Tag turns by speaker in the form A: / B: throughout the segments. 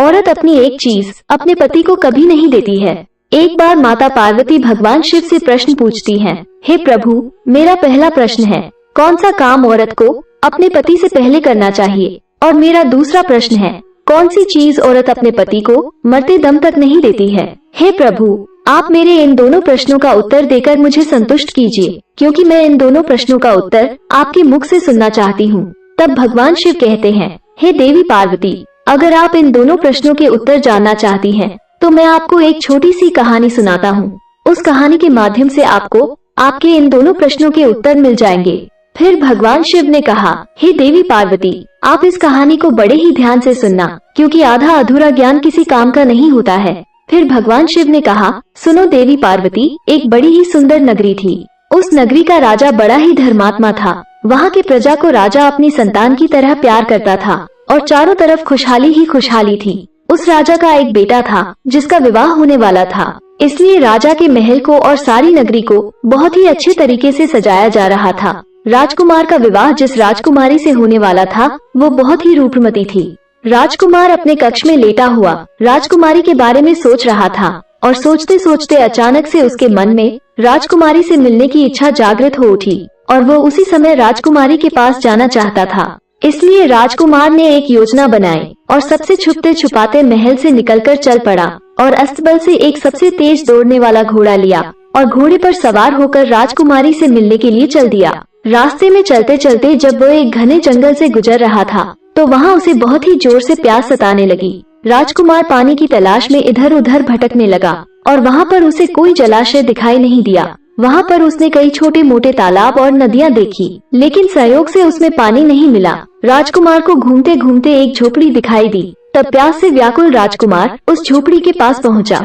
A: औरत अपनी एक चीज अपने पति को कभी नहीं देती है। एक बार माता पार्वती भगवान शिव से प्रश्न पूछती हैं, हे प्रभु, मेरा पहला प्रश्न है, कौन सा काम औरत को अपने पति से पहले करना चाहिए? और मेरा दूसरा प्रश्न है, कौन सी चीज औरत अपने पति को मरते दम तक नहीं देती है? हे प्रभु, आप मेरे इन दोनों प्रश्नों का उत्तर देकर मुझे संतुष्ट कीजिए, क्योंकि मैं इन दोनों प्रश्नों का उत्तर आपके मुख से सुनना चाहती हूँ। तब भगवान शिव कहते हैं, हे देवी पार्वती, अगर आप इन दोनों प्रश्नों के उत्तर जानना चाहती हैं, तो मैं आपको एक छोटी सी कहानी सुनाता हूँ। उस कहानी के माध्यम से आपको आपके इन दोनों प्रश्नों के उत्तर मिल जाएंगे। फिर भगवान शिव ने कहा, हे देवी पार्वती, आप इस कहानी को बड़े ही ध्यान से सुनना, क्योंकि आधा अधूरा ज्ञान किसी काम का नहीं होता है। फिर भगवान शिव ने कहा, सुनो देवी पार्वती, एक बड़ी ही सुंदर नगरी थी। उस नगरी का राजा बड़ा ही धर्मात्मा था। वहाँ की प्रजा को राजा अपनी संतान की तरह प्यार करता था और चारों तरफ खुशहाली ही खुशहाली थी। उस राजा का एक बेटा था जिसका विवाह होने वाला था, इसलिए राजा के महल को और सारी नगरी को बहुत ही अच्छे तरीके से सजाया जा रहा था। राजकुमार का विवाह जिस राजकुमारी से होने वाला था वो बहुत ही रूपमती थी। राजकुमार अपने कक्ष में लेटा हुआ राजकुमारी के बारे में सोच रहा था और सोचते सोचते अचानक से उसके मन में राजकुमारी से मिलने की इच्छा जागृत हो उठी और वो उसी समय राजकुमारी के पास जाना चाहता था। इसलिए राजकुमार ने एक योजना बनाई और सबसे छुपते छुपाते महल से निकलकर चल पड़ा और अस्तबल से एक सबसे तेज दौड़ने वाला घोड़ा लिया और घोड़े पर सवार होकर राजकुमारी से मिलने के लिए चल दिया। रास्ते में चलते चलते जब वो एक घने जंगल से गुजर रहा था तो वहाँ उसे बहुत ही जोर से प्यास सताने लगी। राजकुमार पानी की तलाश में इधर उधर भटकने लगा और वहाँ पर उसे कोई जलाशय दिखाई नहीं दिया। वहाँ पर उसने कई छोटे मोटे तालाब और नदियाँ देखी, लेकिन संयोग से उसमें पानी नहीं मिला। राजकुमार को घूमते घूमते एक झोपड़ी दिखाई दी। तब प्यास से व्याकुल राजकुमार उस झोपड़ी के पास पहुँचा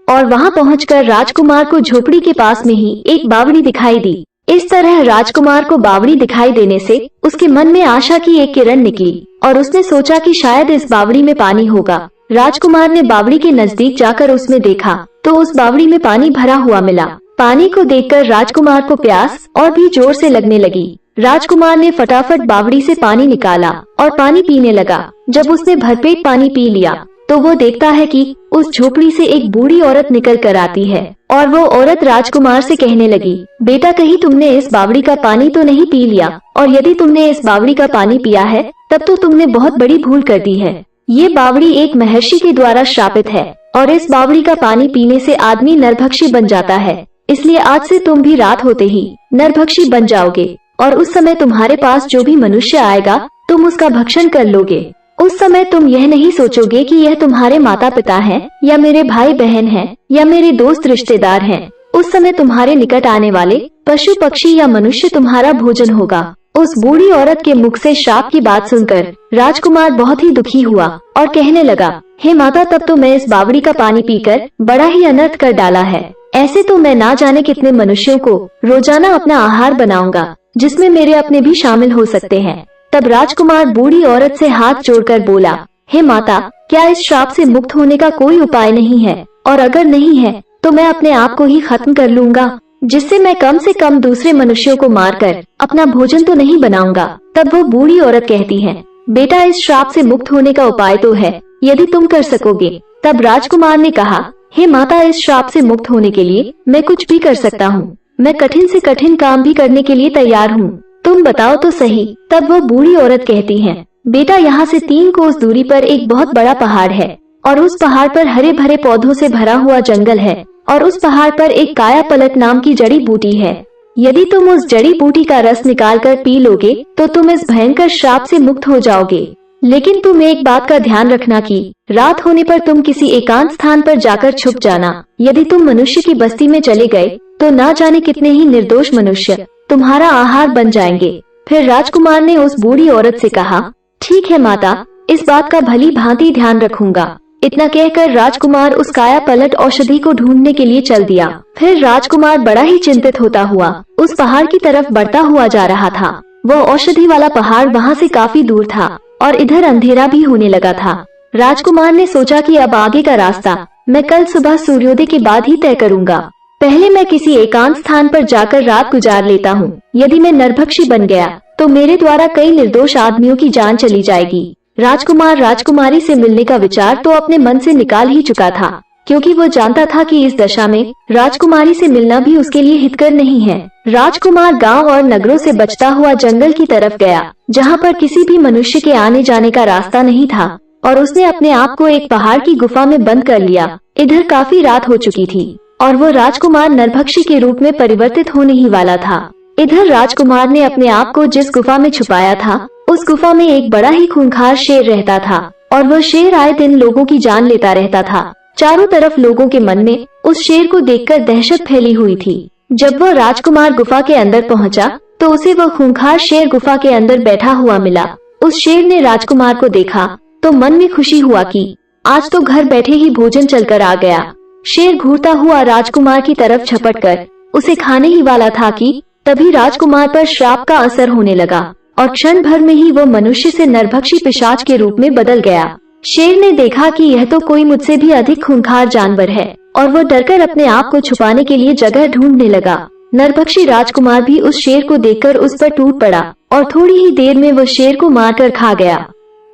A: और वहाँ पहुँचकर राजकुमार को झोपड़ी के पास में ही एक बावड़ी दिखाई दी। इस तरह राजकुमार को बावड़ी दिखाई देने से उसके मन में आशा की एक किरण निकली और उसने सोचा कि शायद इस बावड़ी में पानी होगा। राजकुमार ने बावड़ी के नजदीक जाकर उसमें देखा तो उस बावड़ी में पानी भरा हुआ मिला। पानी को देखकर राजकुमार को प्यास और भी जोर से लगने लगी। राजकुमार ने फटाफट बावड़ी से पानी निकाला और पानी पीने लगा। जब उसने भरपेट पानी पी लिया तो वो देखता है कि उस झोपड़ी से एक बूढ़ी औरत निकल कर आती है और वो औरत राजकुमार से कहने लगी, बेटा, कहीं तुमने इस बावड़ी का पानी तो नहीं पी लिया? और यदि तुमने इस बावड़ी का पानी पिया है तब तो तुमने बहुत बड़ी भूल कर दी है। ये बावड़ी एक महर्षि के द्वारा श्रापित है और इस बावड़ी का पानी पीने से आदमी नरभक्षी बन जाता है। इसलिए आज से तुम भी रात होते ही नरभक्षी बन जाओगे और उस समय तुम्हारे पास जो भी मनुष्य आएगा तुम उसका भक्षण कर लोगे। उस समय तुम यह नहीं सोचोगे कि यह तुम्हारे माता पिता हैं या मेरे भाई बहन हैं या मेरे दोस्त रिश्तेदार हैं। उस समय तुम्हारे निकट आने वाले पशु पक्षी या मनुष्य तुम्हारा भोजन होगा। उस बूढ़ी औरत के मुख से श्राप की बात सुनकर राजकुमार बहुत ही दुखी हुआ और कहने लगा, हे माता, तब तो मैं इस बावड़ी का पानी पीकर बड़ा ही अनर्थ कर डाला है। ऐसे तो मैं ना जाने कितने मनुष्यों को रोजाना अपना आहार बनाऊंगा, जिसमें मेरे अपने भी शामिल हो सकते हैं। तब राजकुमार बूढ़ी औरत से हाथ जोड़कर बोला, हे माता, क्या इस श्राप से मुक्त होने का कोई उपाय नहीं है? और अगर नहीं है तो मैं अपने आप को ही खत्म कर लूंगा, जिससे मैं कम से कम दूसरे मनुष्यों को मारकर अपना भोजन तो नहीं बनाऊंगा। तब वो बूढ़ी औरत कहती है, बेटा, इस श्राप से मुक्त होने का उपाय तो है, यदि तुम कर सकोगे। तब राजकुमार ने कहा, हे माता, इस श्राप से मुक्त होने के लिए मैं कुछ भी कर सकता हूँ। मैं कठिन से कठिन काम भी करने के लिए तैयार हूँ, तुम बताओ तो सही। तब वो बूढ़ी औरत कहती है, बेटा, यहाँ से 3 कोस दूरी पर एक बहुत बड़ा पहाड़ है और उस पहाड़ पर हरे भरे पौधों से भरा हुआ जंगल है और उस पहाड़ पर एक काया पलट नाम की जड़ी बूटी है। यदि तुम उस जड़ी बूटी का रस निकाल कर पी लोगे तो तुम इस भयंकर श्राप से मुक्त हो जाओगे। लेकिन तुम एक बात का ध्यान रखना कि रात होने पर तुम किसी एकांत स्थान पर जाकर छुप जाना। यदि तुम मनुष्य की बस्ती में चले गए तो ना जाने कितने ही निर्दोष मनुष्य तुम्हारा आहार बन जाएंगे। फिर राजकुमार ने उस बूढ़ी औरत से कहा, ठीक है माता, इस बात का भली भांति ध्यान रखूंगा। इतना कहकर राजकुमार उस काया पलट औषधि को ढूंढने के लिए चल दिया। फिर राजकुमार बड़ा ही चिंतित होता हुआ उस पहाड़ की तरफ बढ़ता हुआ जा रहा था। वह औषधि वाला पहाड़ वहाँ से काफी दूर था और इधर अंधेरा भी होने लगा था। राजकुमार ने सोचा कि अब आगे का रास्ता मैं कल सुबह सूर्योदय के बाद ही तय करूंगा। पहले मैं किसी एकांत स्थान पर जाकर रात गुजार लेता हूँ। यदि मैं नरभक्षी बन गया तो मेरे द्वारा कई निर्दोष आदमियों की जान चली जाएगी। राजकुमार राजकुमारी से मिलने का विचार तो अपने मन से निकाल ही चुका था, क्योंकि वो जानता था कि इस दशा में राजकुमारी से मिलना भी उसके लिए हितकर नहीं है। राजकुमार गांव और नगरों से बचता हुआ जंगल की तरफ गया, जहां पर किसी भी मनुष्य के आने जाने का रास्ता नहीं था, और उसने अपने आप को एक पहाड़ की गुफा में बंद कर लिया। इधर काफी रात हो चुकी थी और वो राजकुमार नरभक्षी के रूप में परिवर्तित होने ही वाला था। इधर राजकुमार ने अपने आप को जिस गुफा में छुपाया था, उस गुफा में एक बड़ा ही खूंखार शेर रहता था, और वह शेर आए दिन लोगों की जान लेता रहता था। चारों तरफ लोगों के मन में उस शेर को देखकर दहशत फैली हुई थी। जब वह राजकुमार गुफा के अंदर पहुंचा, तो उसे वह खूंखार शेर गुफा के अंदर बैठा हुआ मिला। उस शेर ने राजकुमार को देखा तो मन में खुशी हुआ कि आज तो घर बैठे ही भोजन चलकर आ गया। शेर घूरता हुआ राजकुमार की तरफ झपटकर उसे खाने ही वाला था कि तभी राजकुमार पर श्राप का असर होने लगा, और क्षण भर में ही वो मनुष्य से नरभक्षी पिशाच के रूप में बदल गया। शेर ने देखा कि यह तो कोई मुझसे भी अधिक खूंखार जानवर है, और वो डरकर अपने आप को छुपाने के लिए जगह ढूंढने लगा। नरभक्षी राजकुमार भी उस शेर को देखकर उस पर टूट पड़ा, और थोड़ी ही देर में वो शेर को मारकर खा गया।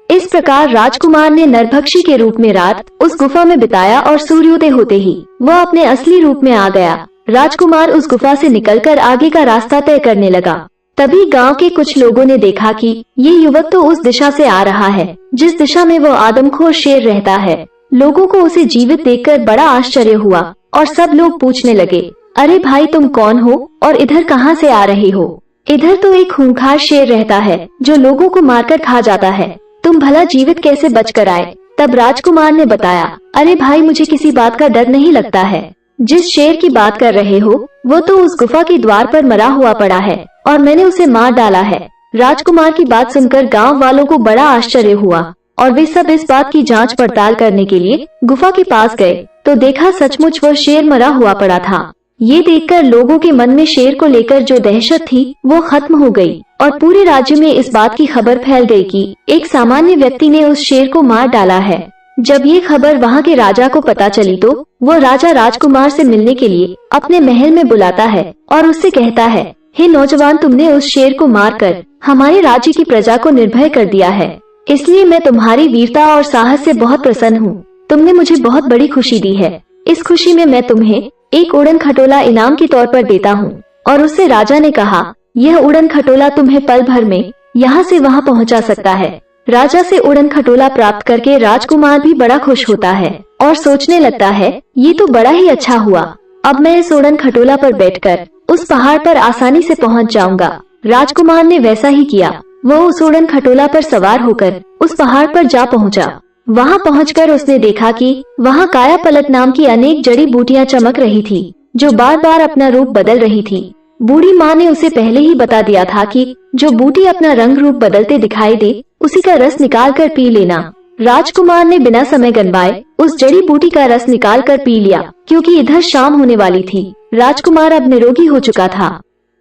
A: इस प्रकार राजकुमार ने नरभक्षी के रूप में रात उस गुफा में बिताया, और सूर्योदय होते ही वह अपने असली रूप में आ गया। राजकुमार उस गुफा से निकलकर आगे का रास्ता तय करने लगा। तभी गांव के कुछ लोगों ने देखा कि ये युवक तो उस दिशा से आ रहा है जिस दिशा में वो आदमखोर शेर रहता है। लोगों को उसे जीवित देखकर बड़ा आश्चर्य हुआ, और सब लोग पूछने लगे, अरे भाई तुम कौन हो और इधर कहाँ से आ रहे हो? इधर तो एक खूंखार शेर रहता है जो लोगों को मारकर खा जाता है, तुम भला जीवित कैसे बचकर आए? तब राजकुमार ने बताया, अरे भाई मुझे किसी बात का डर नहीं लगता है। जिस शेर की बात कर रहे हो वो तो उस गुफा के द्वार पर मरा हुआ पड़ा है, और मैंने उसे मार डाला है। राजकुमार की बात सुनकर गांव वालों को बड़ा आश्चर्य हुआ, और वे सब इस बात की जांच पड़ताल करने के लिए गुफा के पास गए, तो देखा सचमुच वह शेर मरा हुआ पड़ा था। ये देखकर लोगों के मन में शेर को लेकर जो दहशत थी वो खत्म हो गई, और पूरे राज्य में इस बात की खबर फैल गई कि एक सामान्य व्यक्ति ने उस शेर को मार डाला है। जब ये खबर वहाँ के राजा को पता चली तो वो राजा राजकुमार से मिलने के लिए अपने महल में बुलाता है, और उससे कहता है, हे नौजवान, तुमने उस शेर को मारकर हमारे राज्य की प्रजा को निर्भय कर दिया है, इसलिए मैं तुम्हारी वीरता और साहस से बहुत प्रसन्न हूँ। तुमने मुझे बहुत बड़ी खुशी दी है। इस खुशी में मैं तुम्हें एक उड़न खटोला इनाम के तौर पर देता हूँ। और उससे राजा ने कहा, यह उड़न खटोला तुम्हें पल भर में यहाँ से वहाँ पहुँचा सकता है। राजा से उड़न खटोला प्राप्त करके राजकुमार भी बड़ा खुश होता है, और सोचने लगता है, ये तो बड़ा ही अच्छा हुआ। अब मैं इस उड़न खटोला पर बैठकर उस पहाड़ पर आसानी से पहुंच जाऊंगा। राजकुमार ने वैसा ही किया। वो उस उड़न खटोला पर सवार होकर उस पहाड़ पर जा पहुंचा। वहां पहुंचकर उसने देखा कि वहां काया पलट नाम की अनेक जड़ी बूटियां चमक रही थी, जो बार बार अपना रूप बदल रही थी। बूढ़ी माँ ने उसे पहले ही बता दिया था कि जो बूटी अपना रंग रूप बदलते दिखाई दे उसी का रस निकाल कर पी लेना। राजकुमार ने बिना समय गंवाए उस जड़ी बूटी का रस निकाल कर पी लिया, क्योंकि इधर शाम होने वाली थी। राजकुमार अब निरोगी हो चुका था।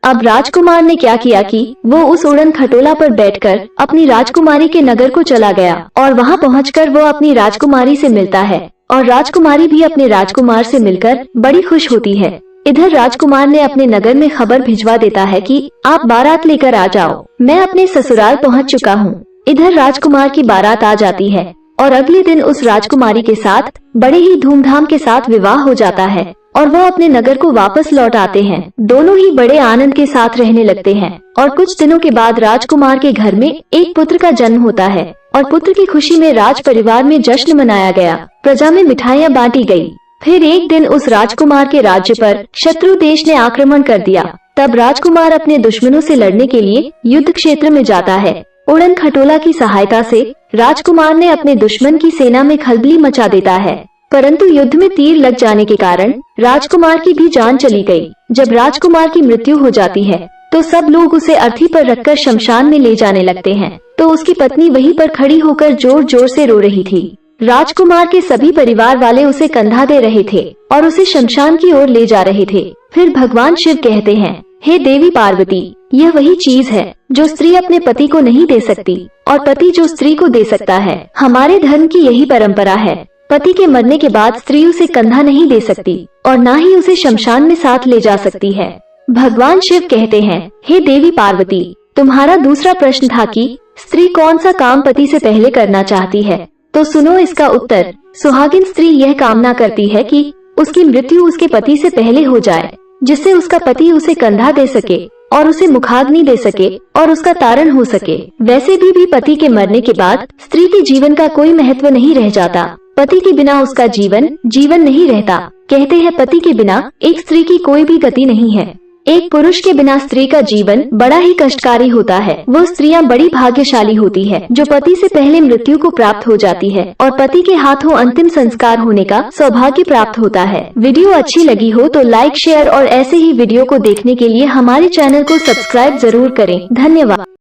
A: अब राजकुमार ने क्या किया कि वो उस उड़न खटोला पर बैठकर अपनी राजकुमारी के नगर को चला गया, और वहां पहुंचकर वो अपनी राजकुमारी से मिलता है, और राजकुमारी भी अपने राजकुमार से मिलकर बड़ी खुश होती है। इधर राजकुमार ने अपने नगर में खबर भिजवा देता है कि आप बारात लेकर आ जाओ, मैं अपने ससुराल पहुंच चुका हूँ। इधर राजकुमार की बारात आ जाती है, और अगले दिन उस राजकुमारी के साथ बड़े ही धूमधाम के साथ विवाह हो जाता है, और वह अपने नगर को वापस लौट आते हैं। दोनों ही बड़े आनंद के साथ रहने लगते हैं, और कुछ दिनों के बाद राजकुमार के घर में एक पुत्र का जन्म होता है, और पुत्र की खुशी में राज परिवार में जश्न मनाया गया, प्रजा में मिठाइयाँ बांटी गयी। फिर एक दिन उस राजकुमार के राज्य पर शत्रु देश ने आक्रमण कर दिया। तब राजकुमार अपने दुश्मनों से लड़ने के लिए युद्ध क्षेत्र में जाता है। उड़न खटोला की सहायता से राजकुमार ने अपने दुश्मन की सेना में खलबली मचा देता है, परंतु युद्ध में तीर लग जाने के कारण राजकुमार की भी जान चली गई। जब राजकुमार की मृत्यु हो जाती है तो सब लोग उसे अर्थी पर रखकर शमशान में ले जाने लगते हैं, तो उसकी पत्नी वहीं पर खड़ी होकर जोर जोर से रो रही थी। राजकुमार के सभी परिवार वाले उसे कंधा दे रहे थे और उसे शमशान की ओर ले जा रहे थे। फिर भगवान शिव कहते हैं, हे देवी पार्वती, यह वही चीज है जो स्त्री अपने पति को नहीं दे सकती, और पति जो स्त्री को दे सकता है। हमारे धर्म की यही परंपरा है। पति के मरने के बाद स्त्री उसे कंधा नहीं दे सकती, और न ही उसे शमशान में साथ ले जा सकती है। भगवान शिव कहते हैं, हे देवी पार्वती, तुम्हारा दूसरा प्रश्न था कि स्त्री कौन सा काम पति से पहले करना चाहती है। तो सुनो इसका उत्तर। सुहागिन स्त्री यह कामना करती है कि उसकी मृत्यु उसके पति से पहले हो जाए, जिससे उसका पति उसे कंधा दे सके और उसे मुखाग्नि दे सके और उसका तारण हो सके। वैसे भी पति के मरने के बाद स्त्री के जीवन का कोई महत्व नहीं रह जाता। पति के बिना उसका जीवन नहीं रहता। कहते हैं पति के बिना एक स्त्री की कोई भी गति नहीं है। एक पुरुष के बिना स्त्री का जीवन बड़ा ही कष्टकारी होता है। वो स्त्रियां बड़ी भाग्यशाली होती है जो पति से पहले मृत्यु को प्राप्त हो जाती है और पति के हाथों अंतिम संस्कार होने का सौभाग्य प्राप्त होता है। वीडियो अच्छी लगी हो तो लाइक, शेयर और ऐसे ही वीडियो को देखने के लिए हमारे चैनल को सब्सक्राइब जरूर करें। धन्यवाद।